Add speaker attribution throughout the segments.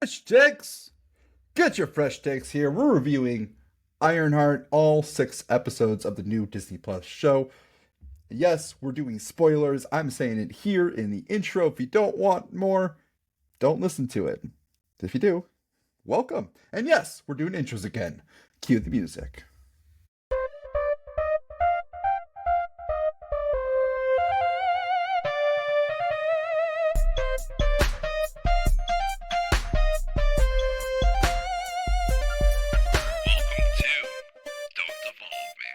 Speaker 1: Fresh takes. Get your fresh takes here. We're reviewing Ironheart, all 6 episodes of the new Disney Plus show. Yes, we're doing spoilers. I'm saying it here in the intro. If you don't want more, don't listen to it. If you do, welcome. And yes, we're doing intros again. Cue the music.
Speaker 2: Welcome to Don't Devolve Me.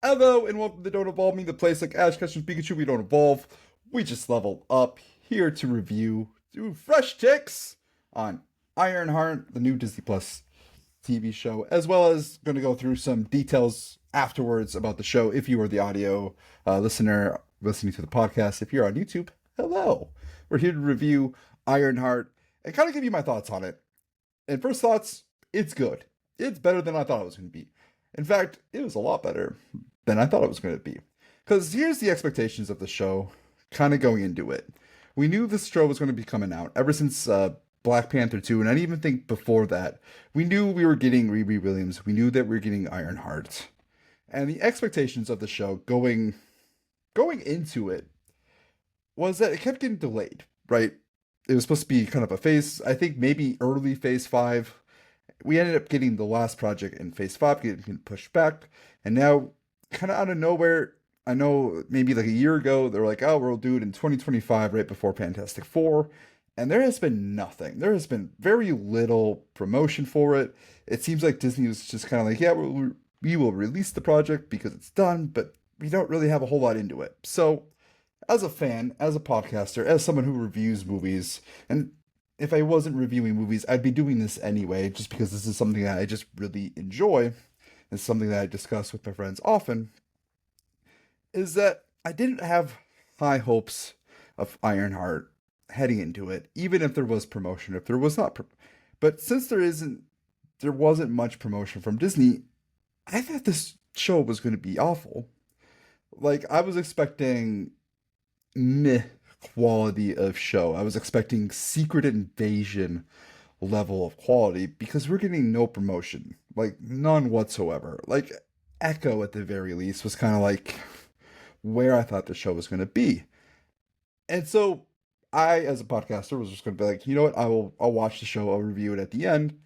Speaker 1: Hello, and welcome to Don't Evolve Me, the place like Ash Ketchum Pikachu. We don't evolve. We just level up. Here to review, do fresh takes on Ironheart, the new Disney Plus TV show, as well as going to go through some details afterwards about the show if you are the audio listener listening to the podcast. If you're on YouTube, hello. We're here to review Ironheart and kind of give you my thoughts on it. And first thoughts, it's good. It's better than I thought it was going to be. In fact, it was a lot better than I thought it was going to be. Because here's the expectations of the show kind of going into it. We knew this show was going to be coming out ever since Black Panther 2, and I didn't even think before that. We knew we were getting Riri Williams. We knew that we were getting Ironheart. And the expectations of the show going into it was that it kept getting delayed, right? It was supposed to be kind of a phase, I think maybe early phase 5. We ended up getting the last project in phase 5 getting pushed back, and now kind of out of nowhere, I know maybe like a year ago they were like, oh, we'll do it in 2025 right before Fantastic Four, and there has been nothing. There has been very little promotion for it. It seems like Disney was just kind of like, yeah, we will release the project because it's done, but we don't really have a whole lot into it. So as a fan, as a podcaster, as someone who reviews movies, and if I wasn't reviewing movies, I'd be doing this anyway, just because this is something that I just really enjoy. It's something that I discuss with my friends often. Is that I didn't have high hopes of Ironheart heading into it, even if there was promotion, if there was not. But since there wasn't much promotion from Disney, I thought this show was going to be awful. Like I was expecting meh quality of show. I was expecting Secret Invasion level of quality because we're getting no promotion, like none whatsoever. Like Echo at the very least was kind of like where I thought the show was going to be. And so I, as a podcaster, was just going to be like, you know what? I'll watch the show. I'll review it at the end,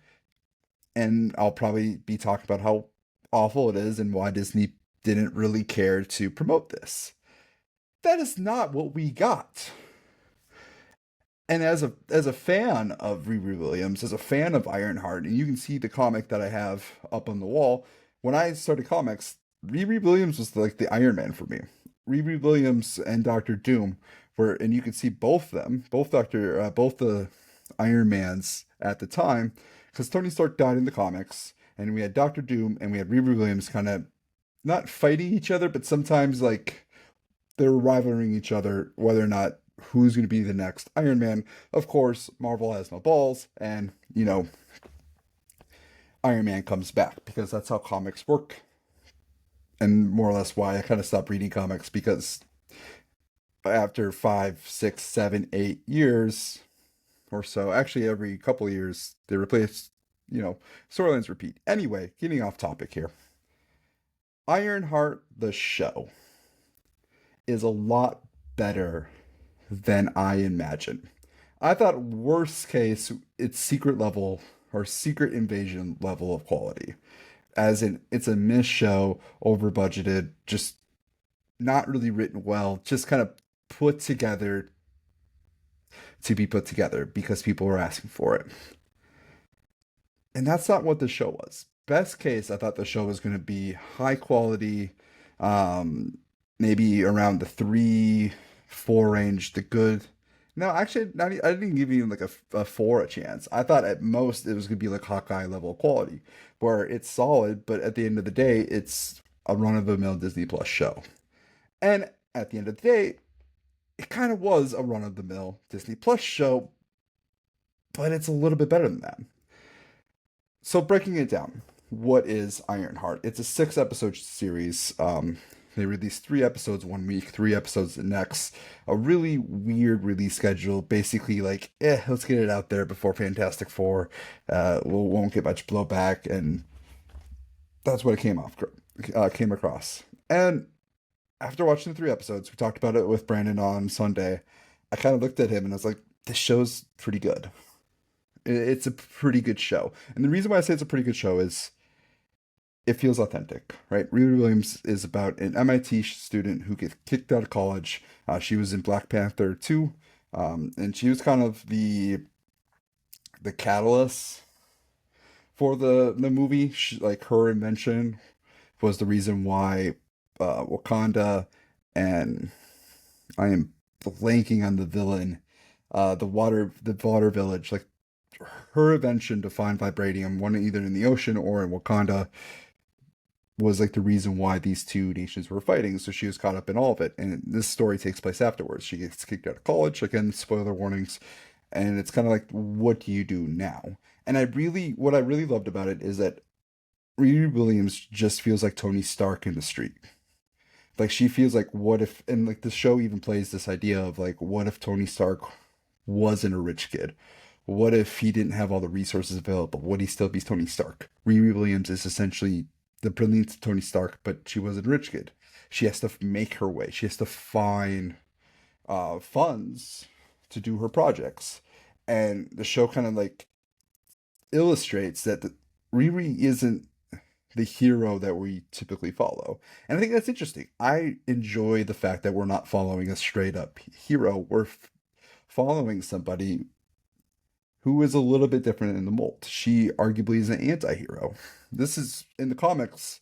Speaker 1: and I'll probably be talking about how awful it is and why Disney didn't really care to promote this. That is not what we got. And as a fan of Riri Williams, as a fan of Ironheart, and you can see the comic that I have up on the wall. When I started comics, Riri Williams was like the Iron Man for me. Riri Williams and Doctor Doom were, and you can see both them, both the Iron Mans at the time, because Tony Stark died in the comics, and we had Doctor Doom and we had Riri Williams kind of not fighting each other, but sometimes like they were rivaling each other whether or not who's going to be the next Iron Man. Of course, Marvel has no balls, and Iron Man comes back because that's how comics work, and more or less why I kind of stopped reading comics because after 5, 6, 7, 8 years or so, actually every couple of years, they replace, storylines repeat. Anyway, getting off topic here. Ironheart, the show, is a lot better than I imagined. I thought worst case it's secret level or secret invasion level of quality. As in it's a miss show, over budgeted, just not really written well, just kind of put together to be put together because people were asking for it. And that's not what the show was. Best case, I thought the show was going to be high quality, um, maybe around the 3, 4 range, the good. No, actually, I didn't give you like a 4 a chance. I thought at most it was going to be like Hawkeye level quality, where it's solid, but at the end of the day, it's a run of the mill Disney Plus show. And at the end of the day, it kind of was a run of the mill Disney Plus show, but it's a little bit better than that. So breaking it down, what is Ironheart? It's a 6 episode series. They released 3 episodes 1 week, 3 episodes the next. A really weird release schedule. Basically, like, let's get it out there before Fantastic Four. Won't get much blowback, and that's what it came across. And after watching the 3 episodes, we talked about it with Brandon on Sunday. I kind of looked at him and I was like, "This show's pretty good. It's a pretty good show." And the reason why I say it's a pretty good show is it feels authentic, right? Riri Williams is about an MIT student who gets kicked out of college. She was in Black Panther 2, and she was kind of the catalyst for the movie. Like her invention was the reason why Wakanda and I am blanking on the villain, the water village, like her invention to find vibranium, one either in the ocean or in Wakanda, was like the reason why these two nations were fighting. So she was caught up in all of it. And this story takes place afterwards. She gets kicked out of college. Again, spoiler warnings. And it's kind of like, what do you do now? And what I really loved about it is that Riri Williams just feels like Tony Stark in the street. Like she feels like, what if, and like the show even plays this idea of like, what if Tony Stark wasn't a rich kid? What if he didn't have all the resources available? Would he still be Tony Stark? Riri Williams is essentially the brilliance of Tony Stark, but she wasn't a rich kid. She has to make her way. She has to find funds to do her projects. And the show kind of like illustrates that Riri isn't the hero that we typically follow. And I think that's interesting. I enjoy the fact that we're not following a straight up hero. We're following somebody who is a little bit different in the mold. She arguably is an anti-hero. This is in the comics.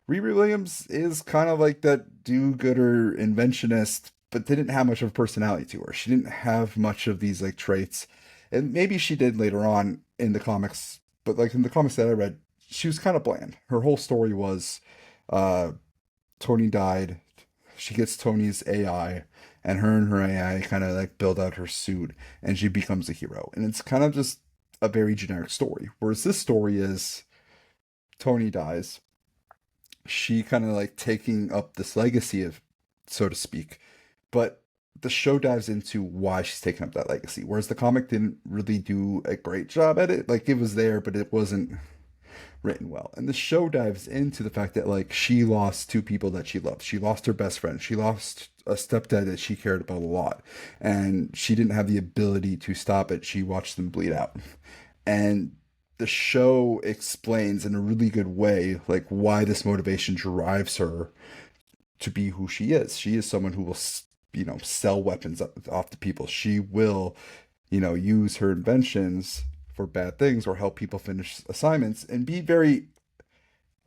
Speaker 1: Riri Williams is kind of like that do-gooder inventionist, but didn't have much of a personality to her. She didn't have much of these like traits. And maybe she did later on in the comics, but like in the comics that I read, she was kind of bland. Her whole story was uh Tony died. She gets Tony's AI, and her AI kind of like build out her suit, and she becomes a hero. And it's kind of just a very generic story. Whereas this story is Tony dies, she kind of like taking up this legacy of, so to speak. But the show dives into why she's taking up that legacy. Whereas the comic didn't really do a great job at it. Like it was there, but it wasn't written well. And the show dives into the fact that like she lost two people that she loved. She lost her best friend. She lost a stepdad that she cared about a lot. And she didn't have the ability to stop it. She watched them bleed out. And the show explains in a really good way like why this motivation drives her to be who she is. She is someone who will sell weapons off to people. She will use her inventions for bad things or help people finish assignments and be very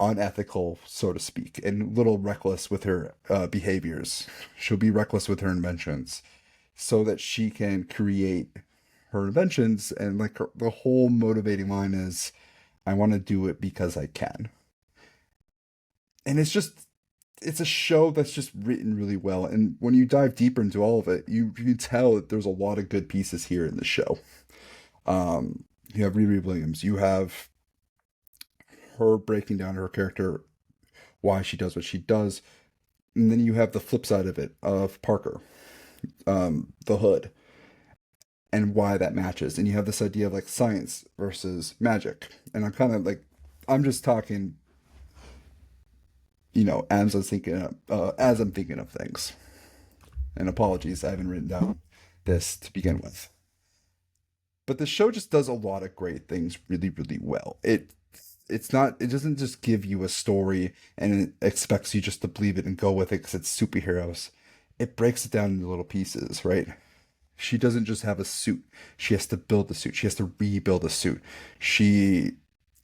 Speaker 1: unethical, so to speak, and a little reckless with her behaviors. She'll be reckless with her inventions so that she can create her inventions. And like the whole motivating line is, I want to do it because I can. And it's a show that's just written really well. And when you dive deeper into all of it, you can tell that there's a lot of good pieces here in the show. You have Riri Williams. You have her breaking down her character, why she does what she does. And then you have the flip side of it, of Parker, the Hood, and why that matches. And you have this idea of like science versus magic. And I'm just talking, as I'm thinking of things. And apologies, I haven't written down this to begin with. But the show just does a lot of great things really, really well. It doesn't just give you a story and it expects you just to believe it and go with it because it's superheroes. It breaks it down into little pieces, right? She doesn't just have a suit. She has to build the suit. She has to rebuild a suit.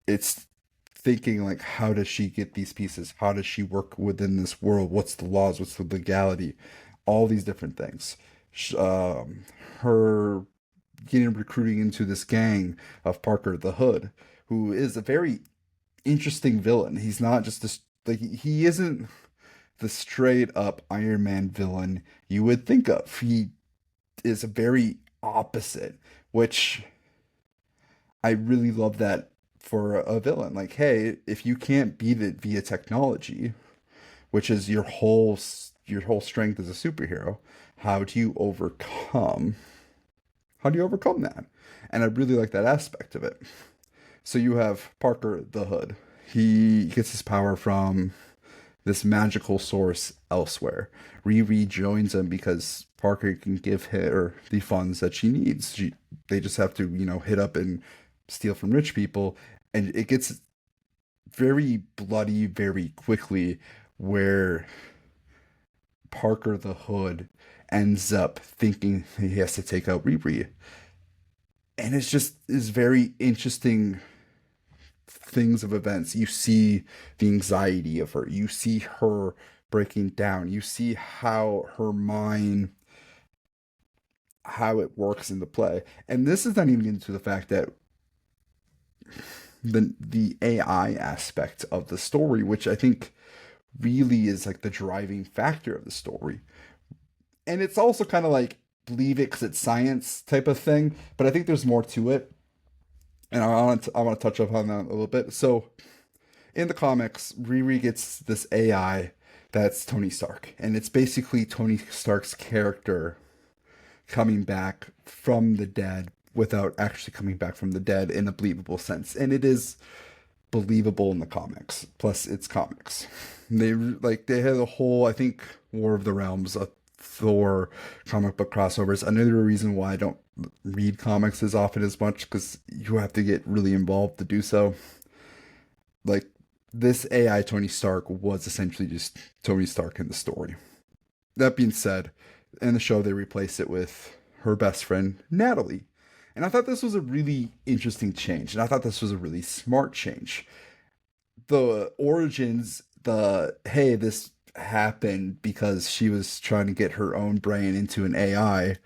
Speaker 1: It's thinking like, how does she get these pieces? How does she work within this world? What's the laws? What's the legality? All these different things. Her getting recruiting into this gang of Parker the Hood, who is a very interesting villain. He's not just this, like, he isn't the straight up Iron Man villain you would think of. He is a very opposite, which I really love that for a villain. Like, hey, if you can't beat it via technology, which is your whole strength as a superhero. How do you overcome? How do you overcome that? And I really like that aspect of it. So you have Parker the Hood. He gets his power from this magical source elsewhere. Riri joins him because Parker can give her the funds that she needs. They just have to, hit up and steal from rich people. And it gets very bloody very quickly where Parker the Hood ends up thinking he has to take out Riri. And it's just is very interesting things of events. You see the anxiety of her. You see her breaking down. You see how her mind, how it works in the play. And this is not even into the fact that the AI aspect of the story, which I think really is like the driving factor of the story. And it's also kind of like believe it because it's science type of thing, but I think there's more to it. And I want to touch upon that a little bit. So in the comics, Riri gets this AI that's Tony Stark, and it's basically Tony Stark's character coming back from the dead without actually coming back from the dead in a believable sense. And it is believable in the comics. Plus, it's comics. They had a whole, I think, War of the Realms, a Thor comic book crossovers. Another reason why I don't read comics as often as much because you have to get really involved to do so. Like this AI Tony Stark was essentially just Tony Stark in the story. That being said, in the show they replaced it with her best friend Natalie. And I thought this was a really interesting change. And I thought this was a really smart change. The origins, hey, this happened because she was trying to get her own brain into an AI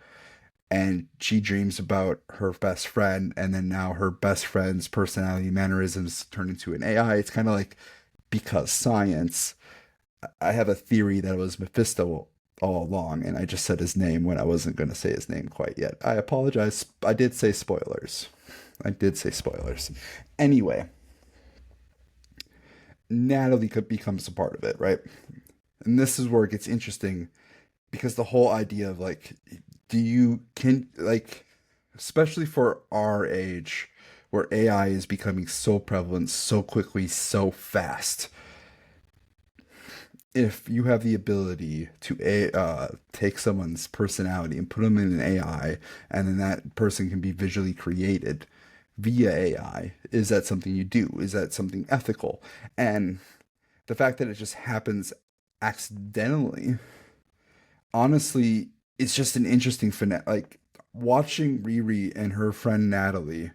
Speaker 1: and she dreams about her best friend, and then now her best friend's personality mannerisms turn into an AI. It's kind of like because science. I have a theory that it was Mephisto all along, and I just said his name when I wasn't going to say his name quite yet. I apologize. I did say spoilers. Anyway, Natalie becomes a part of it, right? And this is where it gets interesting because the whole idea of like, especially for our age, where AI is becoming so prevalent so quickly, so fast. If you have the ability to take someone's personality and put them in an AI, and then that person can be visually created via AI, is that something you do? Is that something ethical? And the fact that it just happens accidentally, honestly, it's just an interesting finesse. Like watching Riri and her friend Natalie,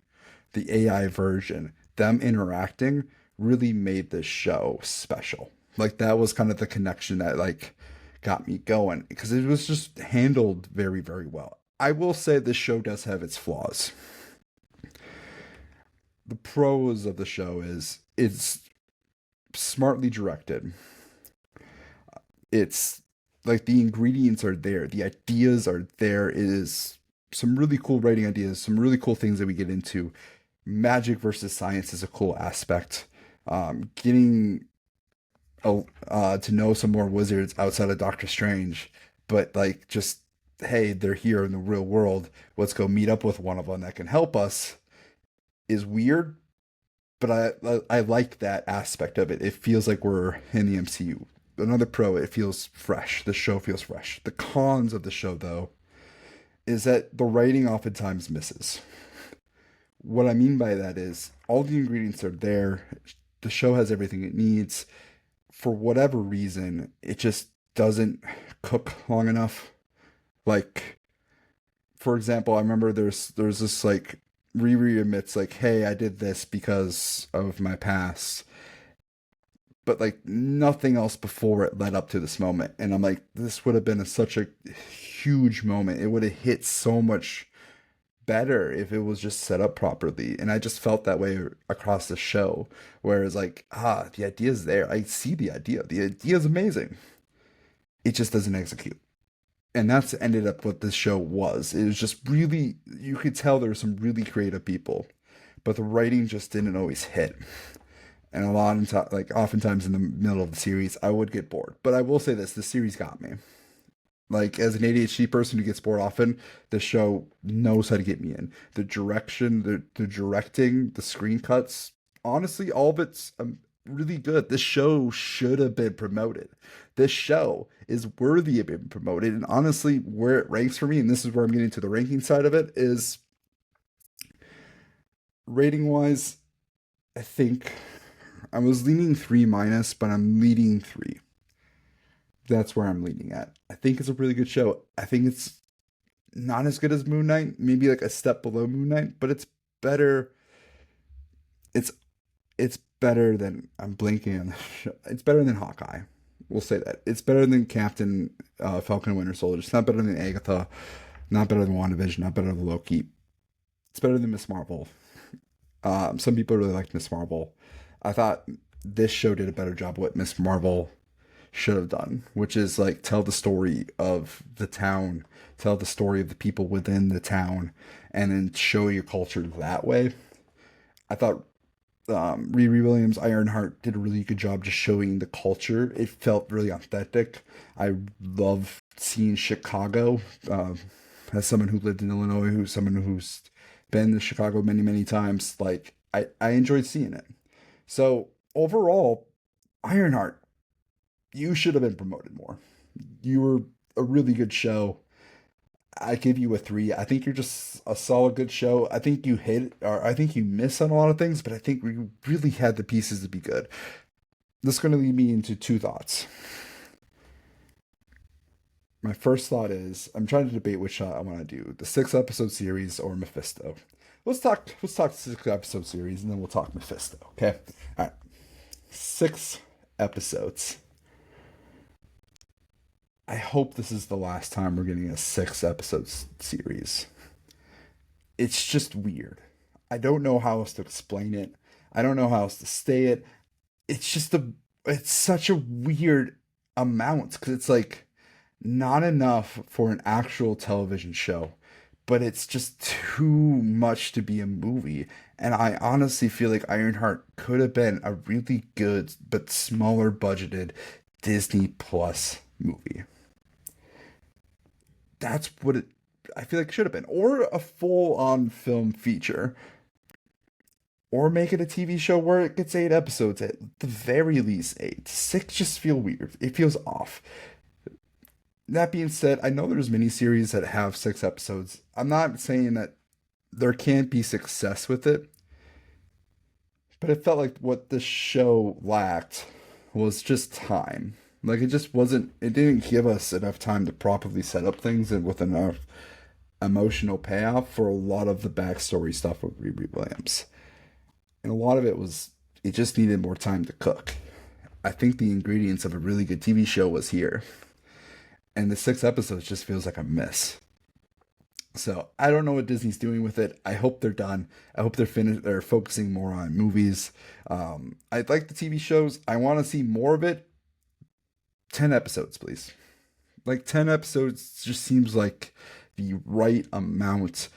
Speaker 1: the AI version, them interacting really made this show special. Like that was kind of the connection that like got me going because it was just handled very, very well. I will say this show does have its flaws. The pros of the show is it's smartly directed. It's like the ingredients are there, the ideas are there. It is some really cool writing ideas, some really cool things that we get into. Magic versus science is a cool aspect. Getting to know some more wizards outside of Doctor Strange, but like just hey, they're here in the real world. Let's go meet up with one of them that can help us. Is weird, but I like that aspect of it. It feels like we're in the MCU. Another pro, it feels fresh. The show feels fresh. The cons of the show, though, is that the writing oftentimes misses. What I mean by that is all the ingredients are there. The show has everything it needs. For whatever reason, it just doesn't cook long enough. Like, for example, I remember there's this like Riri admits like, hey, I did this because of my past. But like nothing else before it led up to this moment. And I'm like, this would have been such a huge moment. It would have hit so much better if it was just set up properly. And I just felt that way across the show. Whereas like, the idea's there. I see the idea. The idea is amazing. It just doesn't execute. And that's ended up what this show was. It was just really, you could tell there were some really creative people, but the writing just didn't always hit. And a lot of time, like oftentimes in the middle of the series, I would get bored. But I will say this: the series got me. Like as an ADHD person who gets bored often, the show knows how to get me in. The direction, the directing, the screen cuts, honestly, all of it's really good. This show should have been promoted. This show is worthy of being promoted. And honestly, where it ranks for me, and this is where I'm getting to the ranking side of it, is rating wise, I think I was leaning 3 minus, but I'm leaning 3. That's where I'm leaning at. I think it's a really good show. I think it's not as good as Moon Knight, maybe like a step below Moon Knight, but it's better. It's it's better than I'm blinking on the show. It's better than Hawkeye. We'll say that. It's better than Captain Falcon and Winter Soldier. It's not better than Agatha. Not better than WandaVision. Not better than Loki. It's better than Miss Marvel. Some people really liked Miss Marvel. I thought this show did a better job of what Miss Marvel should have done, which is like tell the story of the town, tell the story of the people within the town, and then show your culture that way. I thought Riri Williams, Ironheart did a really good job just showing the culture. It felt really authentic. I love seeing Chicago. As someone who lived in Illinois, who's someone who's been to Chicago many, many times, like I enjoyed seeing it. So overall, Ironheart, you should have been promoted more. You were a really good show. I give you a 3. I think you're just a solid good show. I think you hit or I think you miss on a lot of things, but I think we really had the pieces to be good. This is going to lead me into 2 thoughts. My first thought is I'm trying to debate which I want to do, the 6-episode series or Mephisto. Let's talk 6-episode series and then we'll talk Mephisto. Okay. All right. 6 episodes. I hope this is the last time we're getting a 6-episode series. It's just weird. I don't know how else to explain it. I don't know how else to say it. It's just it's such a weird amount because it's like not enough for an actual television show, but it's just too much to be a movie. And I honestly feel like Ironheart could have been a really good but smaller budgeted Disney Plus movie. That's what I feel like it should have been, or a full-on film feature, or make it a TV show where it gets 8 episodes at the very least 8. 6 just feel weird. It feels off. That being said, I know there's miniseries that have 6 episodes. I'm not saying that there can't be success with it, but it felt like what the show lacked was just time. Like it just wasn't, it didn't give us enough time to properly set up things and with enough emotional payoff for a lot of the backstory stuff with Riri Williams. And a lot of it was, it just needed more time to cook. I think the ingredients of a really good TV show was here. And the 6 episodes just feels like a miss. So I don't know what Disney's doing with it. I hope they're done. I hope they're finished. They're focusing more on movies. I like the TV shows. I want to see more of it. 10 episodes, please. Like 10 episodes just seems like the right amount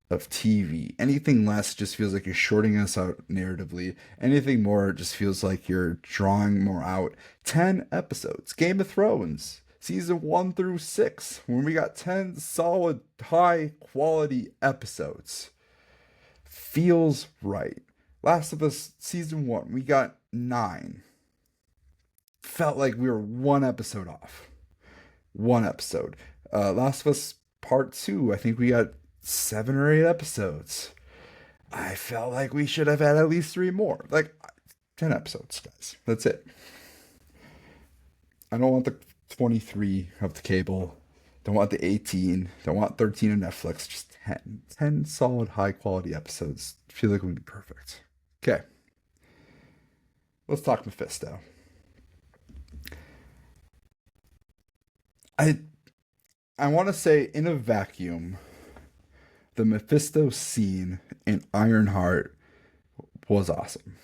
Speaker 1: of TV. Anything less just feels like you're shorting us out narratively. Anything more just feels like you're drawing more out. 10 episodes. Game of Thrones. Season 1 through 6, when we got 10 solid, high quality episodes. Feels right. Last of Us Season 1, we got 9. Felt like we were 1 episode off. 1 episode. Last of Us Part 2, I think we got 7 or 8 episodes. I felt like we should have had at least 3 more. Like, 10 episodes, guys. That's it. I don't want the 23 of the cable. Don't want the 18. Don't want 13 of Netflix. Just 10. 10 solid, high quality episodes. I feel like it would be perfect. Okay. Let's talk Mephisto. I want to say in a vacuum, the Mephisto scene in Ironheart was awesome.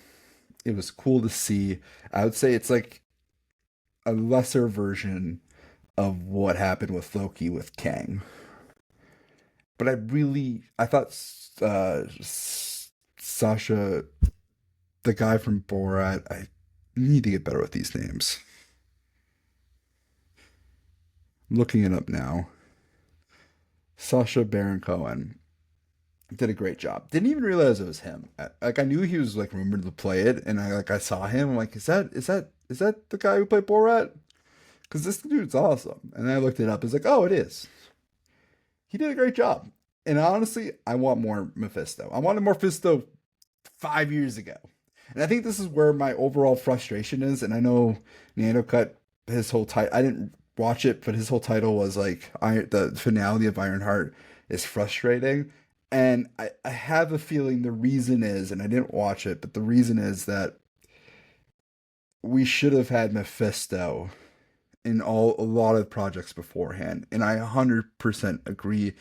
Speaker 1: It was cool to see. I would say it's like a lesser version of what happened with Loki with Kang. But I thought Sasha, the guy from Borat. I need to get better with these names. I'm looking it up now. Sacha Baron Cohen did a great job. Didn't even realize it was him. Like I knew he was like rumored to play it, and I saw him. I'm like, is that the guy who played Borat? Because this dude's awesome. And I looked it up. It's like, oh, it is. He did a great job. And honestly, I want more Mephisto. I wanted more Mephisto 5 years ago. And I think this is where my overall frustration is. And I know Nando cut his whole title. I didn't watch it, but his whole title was like the finale of Ironheart is frustrating. And I have a feeling the reason is, and I didn't watch it, but the reason is that we should have had Mephisto in a lot of projects beforehand. And I 100% agree.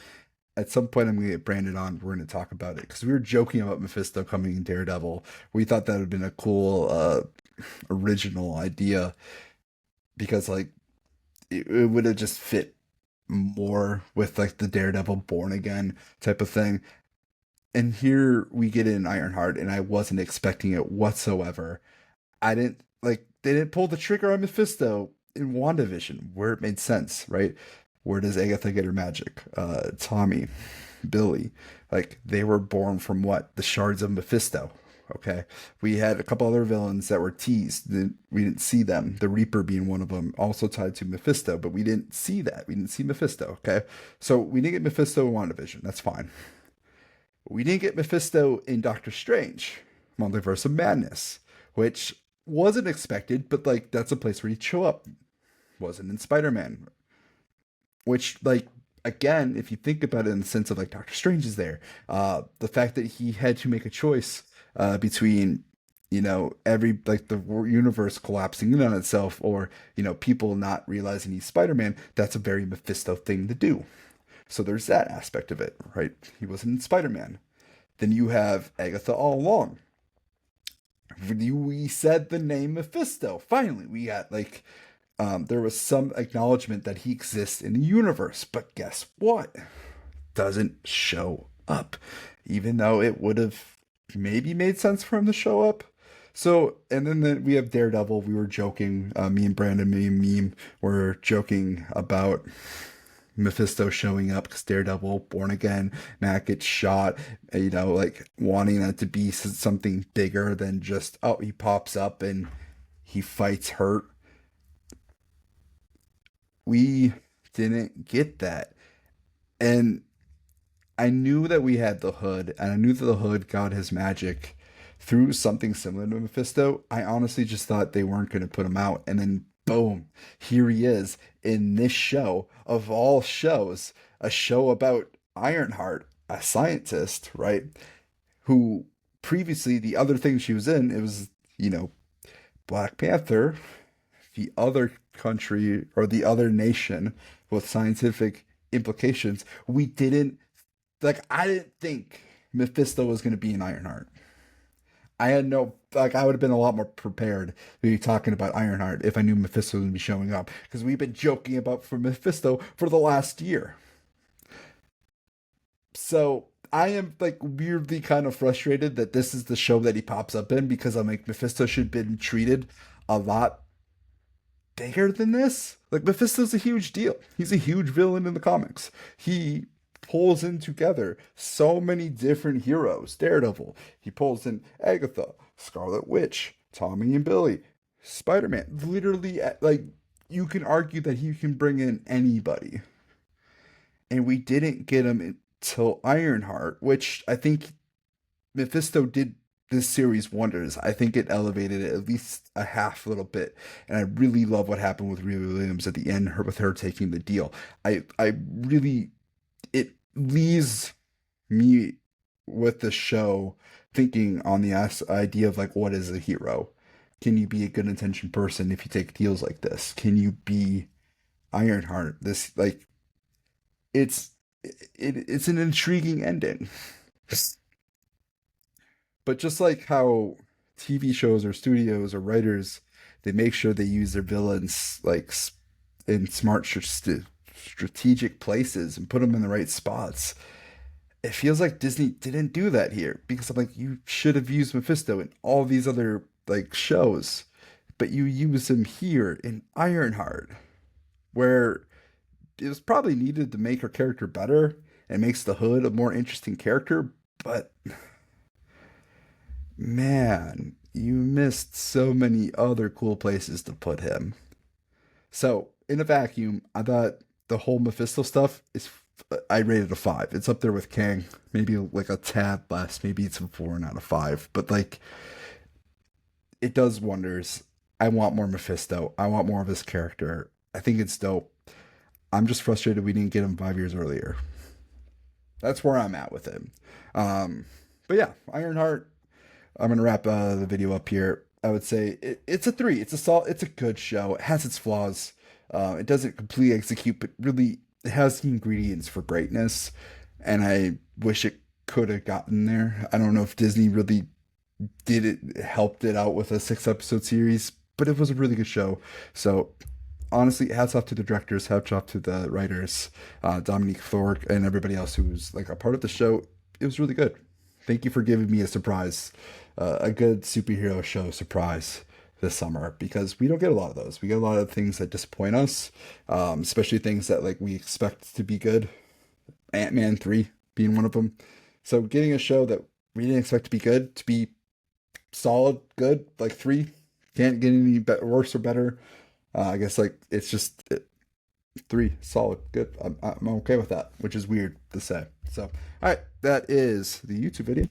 Speaker 1: At some point, I'm going to get Brandon on. We're going to talk about it because we were joking about Mephisto coming in Daredevil. We thought that would have been a cool original idea because like it would have just fit more with like the Daredevil Born Again type of thing. And here we get in Ironheart, and I wasn't expecting it whatsoever. I didn't like they didn't pull the trigger on Mephisto in WandaVision where it made sense, right? Where does Agatha get her magic? Tommy, Billy, like they were born from what? The shards of Mephisto. Okay. We had a couple other villains that were teased. We didn't see them. The Reaper being one of them, also tied to Mephisto, but we didn't see that. We didn't see Mephisto. Okay. So we didn't get Mephisto in WandaVision. That's fine. We didn't get Mephisto in Doctor Strange, Multiverse of Madness, which wasn't expected, but like that's a place where he'd show up. Wasn't in Spider-Man, which like again, if you think about it in the sense of like Doctor Strange is there, the fact that he had to make a choice between every like the universe collapsing in on itself or people not realizing he's Spider-Man, that's a very Mephisto thing to do. So there's that aspect of it, right? He wasn't in Spider-Man. Then you have Agatha all along. We said the name Mephisto. Finally, we got like there was some acknowledgement that he exists in the universe, but guess what? Doesn't show up, even though it would have maybe made sense for him to show up. So, and then we have Daredevil. We were joking, me and Brandon, me and Meme were joking about Mephisto showing up because Daredevil, Born Again, Matt gets shot, like wanting that to be something bigger than just, oh, he pops up and he fights Hurt. We didn't get that. And I knew that we had the Hood, and I knew that the Hood got his magic through something similar to Mephisto. I honestly just thought they weren't going to put him out. And then, boom, here he is in this show of all shows, a show about Ironheart, a scientist, right? Who previously, the other thing she was in, it was, Black Panther, the other country or the other nation with scientific implications. I didn't think Mephisto was going to be in Ironheart. I had no, like, I would have been a lot more prepared to be talking about Ironheart if I knew Mephisto was going to be showing up. Because we've been joking about for Mephisto for the last year. So I am, like, weirdly kind of frustrated that this is the show that he pops up in because I'm like, Mephisto should have been treated a lot bigger than this. Like, Mephisto's a huge deal. He's a huge villain in the comics. He pulls in together so many different heroes. Daredevil, he pulls in Agatha, Scarlet Witch, Tommy and Billy, Spider-Man. Literally, like, you can argue that he can bring in anybody. And we didn't get him until Ironheart, which I think Mephisto did this series wonders. I think it elevated it at least a half little bit. And I really love what happened with Riri Williams at the end, with her taking the deal. I really, it leaves me with the show thinking on the idea of like, what is a hero? Can you be a good intentioned person if you take deals like this? Can you be Ironheart? This like, it's an intriguing ending. But just like how TV shows or studios or writers, they make sure they use their villains like in smart strategic places and put them in the right spots. it feels like Disney didn't do that here because I'm like, you should have used Mephisto in all these other like shows, but you use him here in Ironheart, where it was probably needed to make her character better and makes the Hood a more interesting character, but man, you missed so many other cool places to put him. So, in a vacuum, I thought the whole Mephisto stuff is. I rated a 5. It's up there with Kang. Maybe like a tad less. Maybe it's a 4 out of 5. But like, it does wonders. I want more Mephisto. I want more of his character. I think it's dope. I'm just frustrated we didn't get him 5 years earlier. That's where I'm at with him. But yeah, Ironheart. I'm gonna wrap the video up here. I would say it's a 3. It's a good show. It has its flaws. It doesn't completely execute, but really it has the ingredients for greatness. And I wish it could have gotten there. I don't know if Disney really did it, helped it out with a 6 episode series, but it was a really good show. So honestly, hats off to the directors, hats off to the writers, Dominique Thorpe, and everybody else who was like a part of the show. It was really good. Thank you for giving me a surprise, a good superhero show surprise this summer, because we don't get a lot of those. We get a lot of things that disappoint us, especially things that like we expect to be good. Ant-Man 3 being one of them. So getting a show that we didn't expect to be good, to be solid, good, like 3, can't get any worse or better. I guess like it's just 3, solid, good. I'm okay with that, which is weird to say. So, all right, that is the YouTube video.